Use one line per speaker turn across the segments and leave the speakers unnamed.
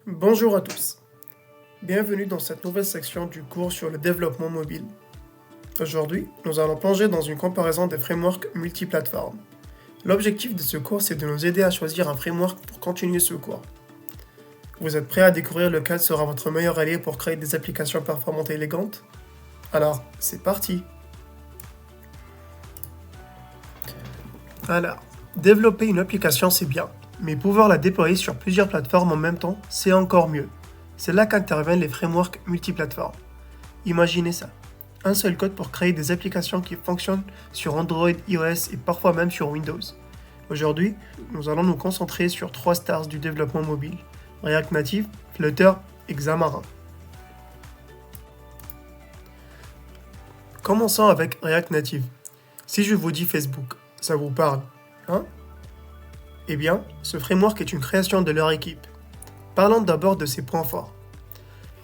Bonjour à tous, bienvenue dans cette nouvelle section du cours sur le développement mobile. Aujourd'hui, nous allons plonger dans une comparaison des frameworks multiplateformes. L'objectif de ce cours, c'est de nous aider à choisir un framework pour continuer ce cours. Vous êtes prêts à découvrir lequel sera votre meilleur allié pour créer des applications performantes et élégantes? Alors, c'est parti! Alors, développer une application, c'est bien. Mais pouvoir la déployer sur plusieurs plateformes en même temps, c'est encore mieux. C'est là qu'interviennent les frameworks multiplateformes. Imaginez ça. Un seul code pour créer des applications qui fonctionnent sur Android, iOS et parfois même sur Windows. Aujourd'hui, nous allons nous concentrer sur 3 stars du développement mobile: React Native, Flutter et Xamarin. Commençons avec React Native. Si je vous dis Facebook, ça vous parle, hein? Eh bien, ce framework est une création de leur équipe. Parlons d'abord de ses points forts.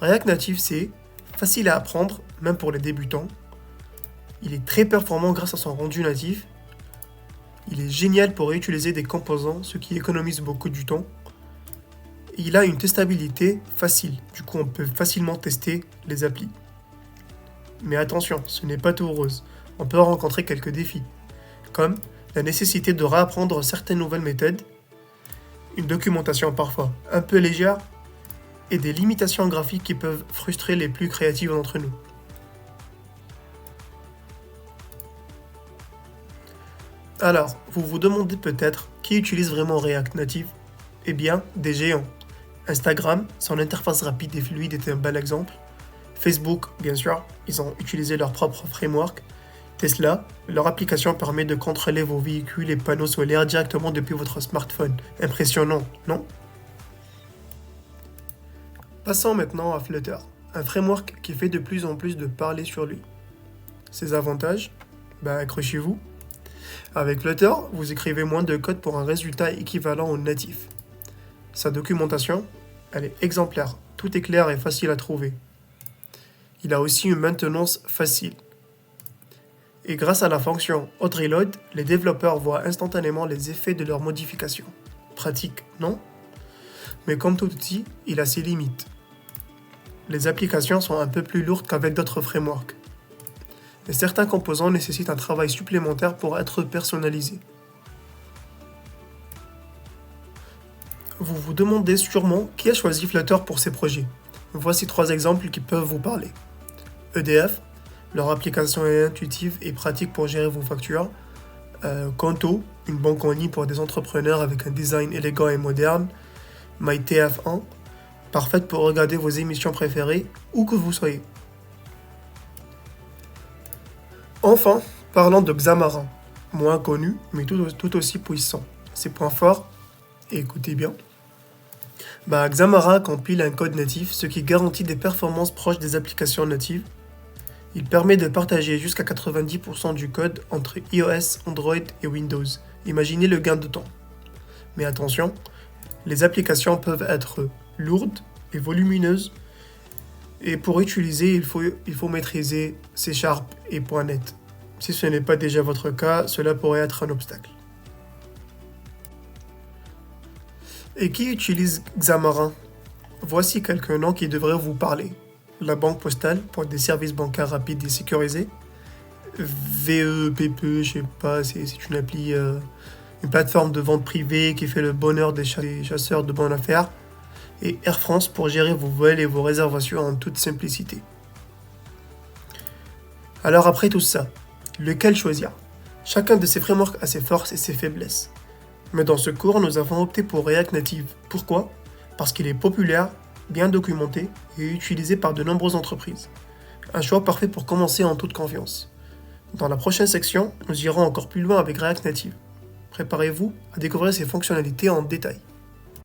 React Native, c'est facile à apprendre, même pour les débutants. Il est très performant grâce à son rendu natif. Il est génial pour réutiliser des composants, ce qui économise beaucoup du temps. Et il a une testabilité facile, du coup on peut facilement tester les applis. Mais attention, ce n'est pas tout rose. On peut rencontrer quelques défis, comme la nécessité de réapprendre certaines nouvelles méthodes, une documentation parfois un peu légère, et des limitations graphiques qui peuvent frustrer les plus créatifs d'entre nous. Alors, vous vous demandez peut-être qui utilise vraiment React Native? Eh bien, des géants. Instagram, son interface rapide et fluide est un bel exemple. Facebook, bien sûr, ils ont utilisé leur propre framework. Tesla, leur application permet de contrôler vos véhicules et panneaux solaires directement depuis votre smartphone. Impressionnant, non? Passons maintenant à Flutter, un framework qui fait de plus en plus de parler sur lui. Ses avantages? Accrochez-vous. Avec Flutter, vous écrivez moins de code pour un résultat équivalent au natif. Sa documentation, elle est exemplaire, tout est clair et facile à trouver. Il a aussi une maintenance facile. Et grâce à la fonction AutoReload, les développeurs voient instantanément les effets de leurs modifications. Pratique, non? Mais comme tout outil, il a ses limites. Les applications sont un peu plus lourdes qu'avec d'autres frameworks. Et certains composants nécessitent un travail supplémentaire pour être personnalisés. Vous vous demandez sûrement qui a choisi Flutter pour ces projets. Voici 3 exemples qui peuvent vous parler. EDF, leur application est intuitive et pratique pour gérer vos factures. Conto, une banque en ligne pour des entrepreneurs avec un design élégant et moderne. MyTF1, parfaite pour regarder vos émissions préférées où que vous soyez. Enfin, parlons de Xamarin, moins connu mais tout aussi puissant. Ses points forts, et écoutez bien. Xamarin compile un code natif, ce qui garantit des performances proches des applications natives. Il permet de partager jusqu'à 90% du code entre iOS, Android et Windows. Imaginez le gain de temps. Mais attention, les applications peuvent être lourdes et volumineuses. Et pour utiliser, il faut maîtriser C# et .NET. Si ce n'est pas déjà votre cas, cela pourrait être un obstacle. Et qui utilise Xamarin? Voici quelques noms qui devraient vous parler. La Banque Postale pour des services bancaires rapides et sécurisés. VEPP, je sais pas, c'est une appli, une plateforme de vente privée qui fait le bonheur des chasseurs de bonnes affaires. Et Air France pour gérer vos vols et vos réservations en toute simplicité. Alors après tout ça, lequel choisir? Chacun de ces frameworks a ses forces et ses faiblesses. Mais dans ce cours, nous avons opté pour React Native. Pourquoi? Parce qu'il est populaire, bien documenté et utilisé par de nombreuses entreprises. Un choix parfait pour commencer en toute confiance. Dans la prochaine section, nous irons encore plus loin avec React Native. Préparez-vous à découvrir ses fonctionnalités en détail.